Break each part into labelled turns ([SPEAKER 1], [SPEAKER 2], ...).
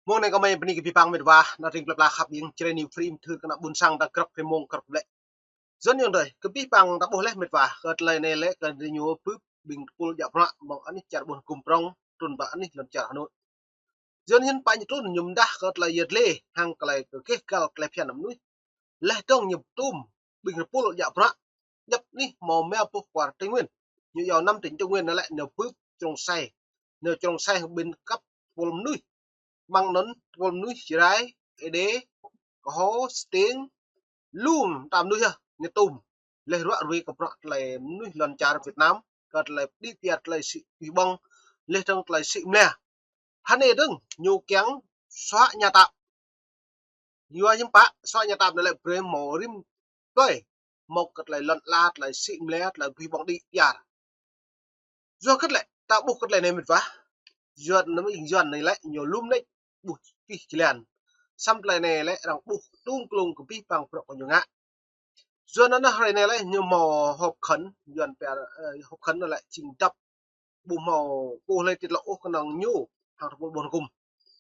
[SPEAKER 1] Mong này có mấy bên cái bang medwa na ring plapla khap yung chere new frame thưa kana bun sang da krap ke mong krap le zon yung doi ke bang da boleh medwa kat lai ne le kan renew pup bing pul ja pra mo ani char bun kumprong tun ba ani lon char hanu zon hin pa tun nyum dah kat lai yet le hang klai ke kal klai pian nam nui le tong nyum tum bing pul ja pra nhập ni mò mèo po kwar tây nguyên như giàu năm tỉnh tây nguyên nó lại nở pup trong say bên cấp volum nuôi mang nón volum nuôi chỉ rái đế có tiếng lùm tam nuôi ha như tùm lấy rọi ruồi cặp rọi lại nuôi lần trà Việt Nam cật lại đi tiệt lại sĩ bị bong lấy trong lại sĩ nè hắn này đừng nhiều kén xóa nhà tạm nhiều những bạ xóa nhà tạm lại pre mỏ rim tôi một cật lại lần lát lại sĩ nè lại bị bong đi tiệt do cất lại tạo buộc cất lại này mình vá dọn nó mình dọn này lại nhiều lùm đấy buộc cái liền xăm lại này lại rằng buộc tung lùng của pi bằng pro của nhiều ngã do nó hay này lại nhiều màu hộp khấn dọn bè hộp khấn lại trình tập bù màu bù lên tiết lộ con đồng nhu hàng một buồn cùng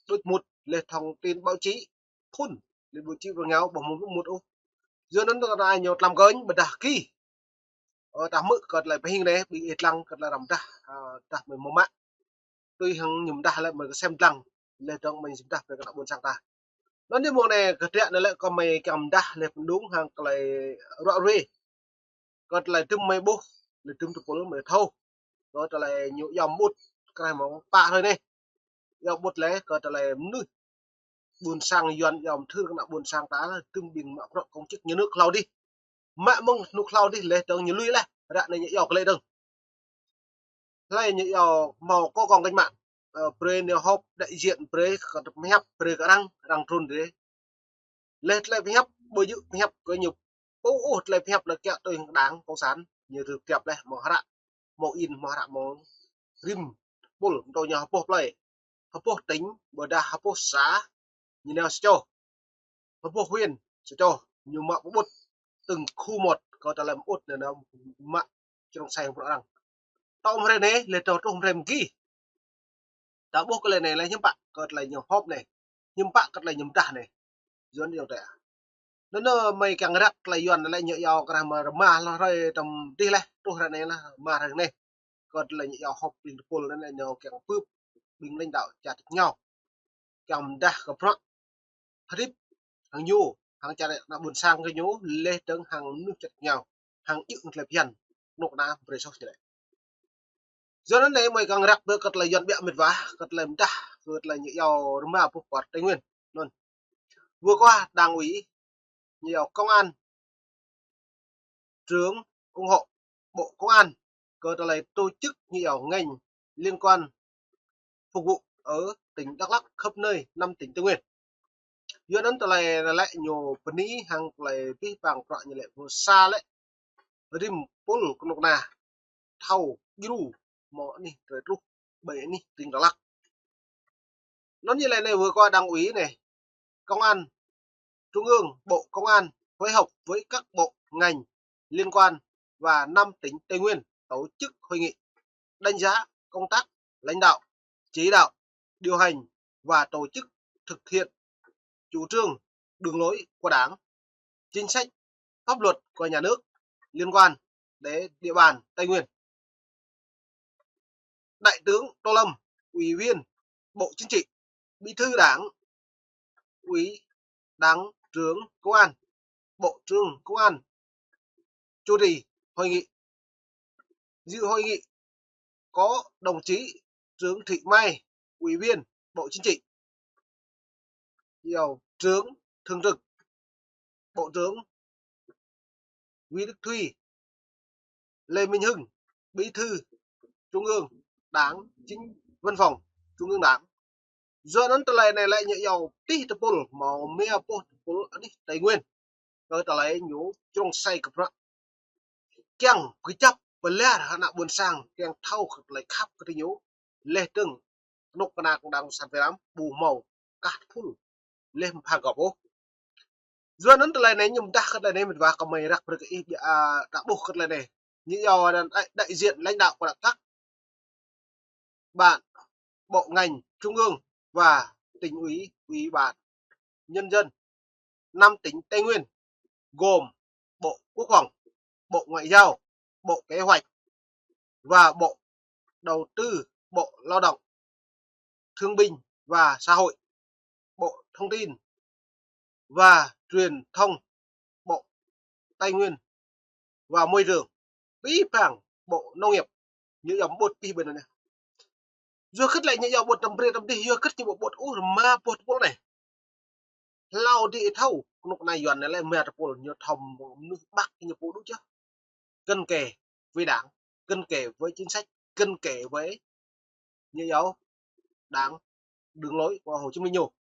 [SPEAKER 1] đôi một lên thông tin báo chí phun lên báo chí vào nhau bằng một ô do nó là nhiều làm gớnh bật đà kỳ ta mực cật lại hình đấy bị ít lăng cật là làm ta ta mình mua mạng tôi hằng nhầm ta lại mới xem lăng lên trong mình chúng ta về các buồn sang ta nó như một này cái chuyện này lại có mày cầm đa lên đúng hàng lại rõ rì còn lại tüm mày bố lại tüm tụi nó mày thâu rồi trở lại nhiều dòng bút cái mà bạ thôi này dòng bút lấy còn trở lại nuôi buồn sang dọn dòng thư các buồn sang tá là tüm bình mạo công chức như nước lau đi mẹ mông nước lau đi lấy trong như lui lại đoạn này nhậu cái đừng lấy như màu có còn cách mạng pre nếu họp đại diện pre còn hẹp pre cả đang trôn đấy lên lại hẹp bồi dự hẹp có nhiều ô lại hẹp là kẹo tôi đáng có sán như thực kẹp đây màu hạt màu in màu hạt màu rim bùn tôi nhà hộp lại hộp tính bờ đa hộp xá như nào cho hộp huyền cho nhiều mạo bút từng khu một có ta làm út là nó mạ trong xanh của rằng tao hôm nay lên tàu trong rèm kỹ ta bốc cái này là những bạn có là nhiều hộp này nhưng bạn có là nhiều đà này dọn nhiều tệ nó mày càng rắc lại dọn lại nhiều giàu cái mà nó rồi trong đi lại tôi này là mà thằng này còn là nhiều hộp bình pol nên là nhiều càng phướp bình lãnh đạo chặt nhau càng đa gặp nó hadip hàng nhu hàng chặt là buồn sang cái nhú lê trứng hàng nước chặt nhau hàng dựng lại dần nộp na về sau này do đó này mày càng rắc được cất là dọn bẹ mệt vá cất là đa cất là nhiều giàu mà phục quạt tây nguyên luôn vừa qua đảng ủy nhiều công an trưởng ủng hộ bộ công an cơ là tổ chức nhiều ngành liên quan phục vụ ở tỉnh Đắk Lắk khắp nơi 5 tỉnh Tây Nguyên do đó là lại nhiều phần ý hàng lại vi bằng loại như lại vừa xa lại rim pol con na thâu biru mỏ đi rồi lúc bảy đi tỉnh Đắk Lắk nó như này vừa qua đảng ủy này công an trung ương bộ công an phối hợp với các bộ ngành liên quan và 5 tỉnh Tây Nguyên tổ chức hội nghị đánh giá công tác lãnh đạo chỉ đạo điều hành và tổ chức thực hiện chủ trương đường lối của Đảng, chính sách pháp luật của nhà nước liên quan đến địa bàn Tây Nguyên. Đại tướng Tô Lâm, Ủy viên Bộ Chính trị, Bí thư Đảng, Ủy Đảng trưởng Công an, Bộ trưởng Công an chủ trì hội nghị. Dự hội nghị có đồng chí Trương Thị Mai, Ủy viên Bộ Chính trị, Điều trưởng Thường trực Bộ trưởng Nguyễn Đức Thuy, Lê Minh Hưng, Bí thư Trung ương Đảng, Chính Văn phòng Trung ương Đảng. Do nó này lại nhận dầu tí tập bồn màu mea bồn đi Tây Nguyên. Rồi ta lại nhú trong say cập rạ. Kèng quý chấp và lẽ là nạ buồn sang kèng thâu lại khắp cái nhú. Lê trưng nục nạc đang sẵn về lắm bù màu cát phun lên hàng gọp ô. Do nó này nhưng ta khất này mình vào cầm mày rắc được cái đã buộc khất này. Như do đại diện lãnh đạo của các bạn bộ ngành trung ương và tỉnh ủy, ủy ban nhân dân 5 tỉnh Tây Nguyên gồm Bộ Quốc phòng, Bộ Ngoại giao, Bộ Kế hoạch và Bộ Đầu tư, Bộ Lao động, Thương binh và Xã hội, Bộ Thông tin và Truyền thông, Bộ Tài nguyên và Môi trường, Ủy ban Bộ Nông nghiệp như dòng bột pi bên này. Vừa khất lại như dòng bột trầm đi vừa khất như bột ma bột này. Lao đi thâu lúc này dọn này lại mệt bột như thầm nước bắc như bột đúng chứ. Cân kề với đảng, cân kề với chính sách, cân kề với như dấu đảng đường lối của Hồ Chí Minh nhiều.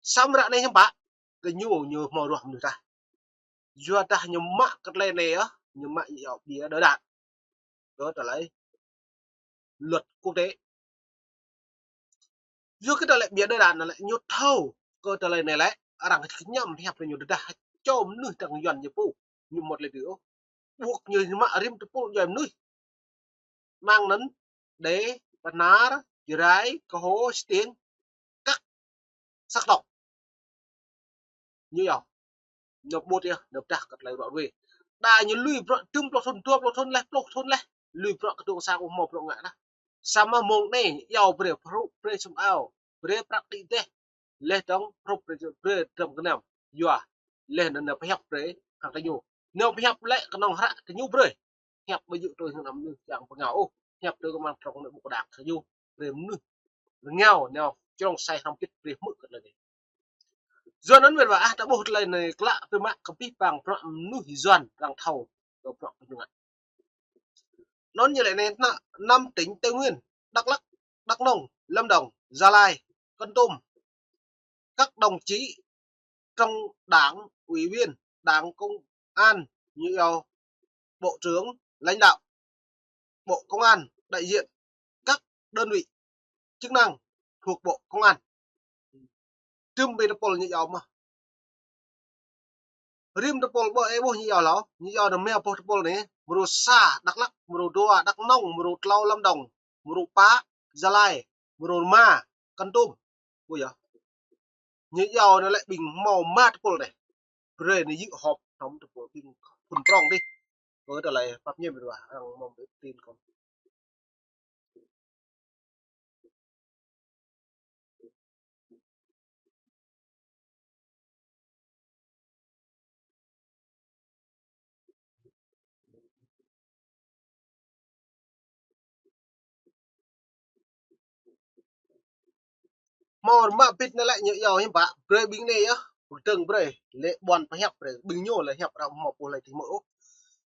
[SPEAKER 1] Xong ra đây không bạn, cái nhu như màu ruộng được ra. Vừa ta như mạ cất lên này á, như mạ dạo bia đỡ đạn. Đó trở lại luật quốc tế. Vừa cái trở lại bia đỡ đạn là lại nhốt thâu. Cơ trở lại này lại, rằng cái nhầm hẹp là nhốt đỡ đạn. Cho nư thằng dọn như phụ, như một lời điều. Buộc như mạ riêng tự phụ dọn nuôi. Mang nấn để và ná đó, dưới rái, có hố tiếng, cắt, sắc độc. Như vậy, nhập bột ya, nhập trạc cất lại rõ về. Đà như lùi bọ trưng bọ thôn lẽ, lùi bọ cái đường sang của một bọ ngã đó. Sama mong này, yau bre pre sum ao, bre praktik teh, leh trong pre trong cái nào, yua, leh nó phải học bre, càng cái nhu, nếu phải học lại cái nòng hara cái nhu bre, học bây giờ tôi nằm như dạng bằng ngạo, học tôi công an trong nội bộ đảng cái nhu, bre mư, nghèo nghèo, trong sai không biết bre mực cái này. Doนั้นเป็นว่าถ้าบุตรเลยในกละเป็นมะกับพี่ปังพระนุ่ยจวนรังเท่ากับพระเป็นยังไงนอนnhư lại này năm tỉnh Tây Nguyên Đắk Lắk Đắk Nông Lâm Đồng Gia Lai Kon Tum các đồng chí trong đảng ủy viên đảng công an như bộ trưởng lãnh đạo bộ công an đại diện các đơn vị chức năng thuộc bộ công an trưng bày pol như mà rim the pol bo ebo như lo như the me pol này muru sa Đắk Lắk muru Doa Đắk Nông muru Tlau Lâm Đồng muru Pa Gia Lai muru Ma Kon Tum ôi giờ như nó lại bình màu mát pol này rồi này dự họp trong the pol bình phun prong đi với trở lại pháp nhân rồi đang mong để tin con màu mà bịt nó lại như hiểm bạ rồi bình này á từng rồi lệ bọn phải hẹp rồi bình nhô là hẹp ra một pol lại thì mỡ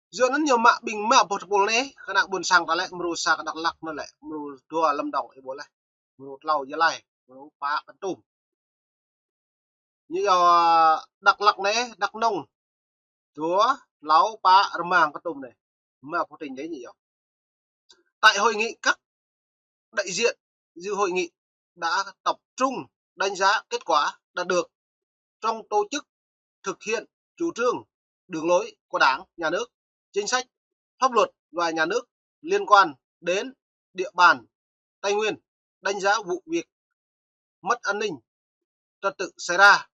[SPEAKER 1] do nó nhiều mạ bình mạ pol này khả năng buồn sang ta lại merusak Đắk Lắk nó lại muru Doa Lâm Đồng ấy bố lại muru Tlau Gia Lai muru Pa Kon Tum như Đắk Lắk này Đắk Nông Chúa Láo Pa Remang Kon Tum này mà có tình đấy nhỉ tại hội nghị các đại diện dự hội nghị đã tập trung đánh giá kết quả đạt được trong tổ chức thực hiện chủ trương đường lối của Đảng, Nhà nước, chính sách, pháp luật và nhà nước liên quan đến địa bàn Tây Nguyên, đánh giá vụ việc mất an ninh trật tự xảy ra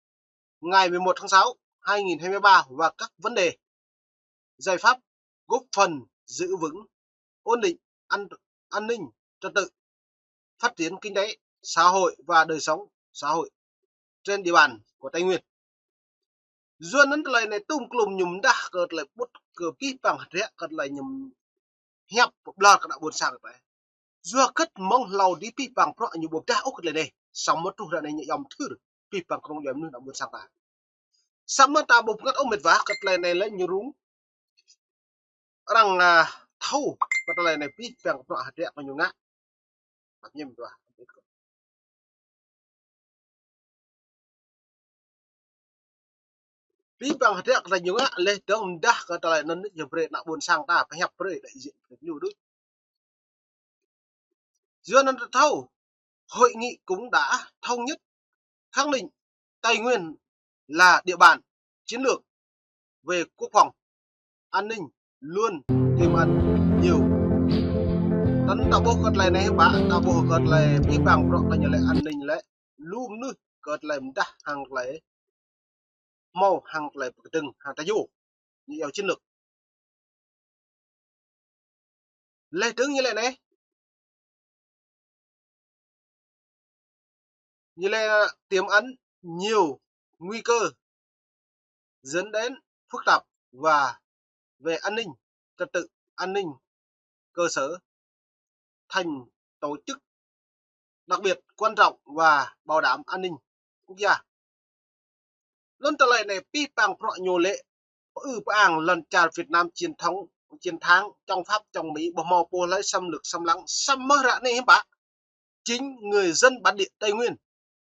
[SPEAKER 1] ngày 11 tháng 6 2023 và các vấn đề giải pháp góp phần giữ vững ổn định an ninh trật tự, phát triển kinh tế xã hội và đời sống xã hội trên địa bàn của Tây Nguyên. Duyên đến lời này tung klum nhum đã cợt lại bút cờ pi bằng rẽ cợt lại nhum hẹp bờ các đạo buồn sang vậy. Dua cất mong lầu đi pi bằng pro như bộ đã ốc lại này. Xong mất tu ra này nhom thử pi bằng không nhom nữa đạo buồn sang ta. Xong mất ta bộ cất ông mệt vả cợt lại này lấy như rúng rằng thâu cợt lại này pi bằng pro rẽ có nhiều ngã. Bắt nhầm rồi. Pi bằng rẽ có nhiều ngã lên tưởng đã cợt lại nó như vậy đạo buồn sang ta phải hẹp rồi đại diện được nhiều đứa. Duyên đến thâu hội nghị cũng đã thống nhất khẳng định Tây Nguyên là địa bàn chiến lược về quốc phòng an ninh luôn tiềm ẩn nhiều tấn tạo bộ cất này này bạn tạo bộ cất này biết bằng rõ là như lệ an ninh lệ lum nu got lại ta hàng lại mau hàng lại từng hàng ta du nhiều chiến lược lê tướng như lệ này như lệ tiềm ẩn nhiều nguy cơ dẫn đến phức tạp và về an ninh trật tự an ninh cơ sở thành tổ chức đặc biệt quan trọng và bảo đảm an ninh quốc gia. Lần trở lại này pi bằng pro nhiều lệ bang lần tràn Việt Nam chiến thắng trong Pháp trong Mỹ bỏ mò po lấy xâm lược xâm lăng xâm mơ rạ này bạ chính người dân bản địa Tây Nguyên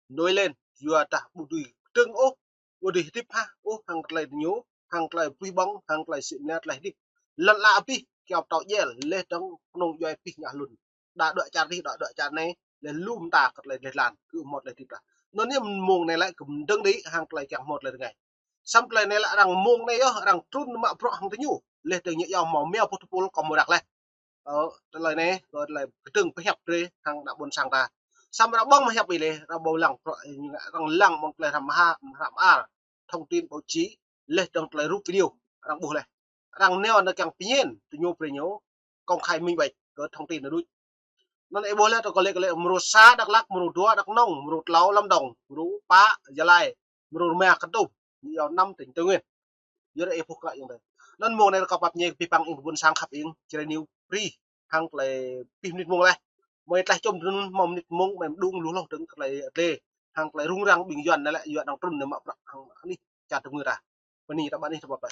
[SPEAKER 1] nổi lên vừa ta bù đùi trưng ô bù đùi tiếp ha ô hàng lại nhố hàng lại quy bóng hàng lại sự nét lại đi lần lạ pi kéo tàu dễ lên trong nông doanh pi nhà luôn đã đợi chặt đi đợi chặt này để lùm ta lại để làm cứ một lại tiếp cả nó niệm mùng này lại cũng đương đấy hàng lại chẳng một lại ngày xong lại này lại rằng mùng này rằng trun mà pro hàng thế nhủ lên từ những dòng màu mèo potopol còn một đặc này lời này rồi lại từng phải hẹp đi hàng đã buồn sang ta xong đã bong mà hẹp bị lệ ra bầu lẳng rằng lẳng một lời làm a thông tin báo chí lên trong lời rút video rằng bù này rằng nếu nó càng pin thì nhô về nhố công khai minh bạch cái thông tin nó đuôi nó lại bù lên có lệ một sa đắc lắc một đua đắc nông một láo lâm đồng một pa gia lai một mè cắt tôm nhiều năm tỉnh Tây Nguyên giờ đây phục lại như vậy nên mùa này có bắp nhẹ pipang in buôn sang khắp in chơi new free hàng lại pin nít mùa này mới tay chôm mồm nít mông mềm đung lú lâu đứng lại lê hàng lại rung răng bình dần này lại dọn đang trùn nữa mà hàng đi chặt được người taวันนี้ตะบันนี่ฉบับไป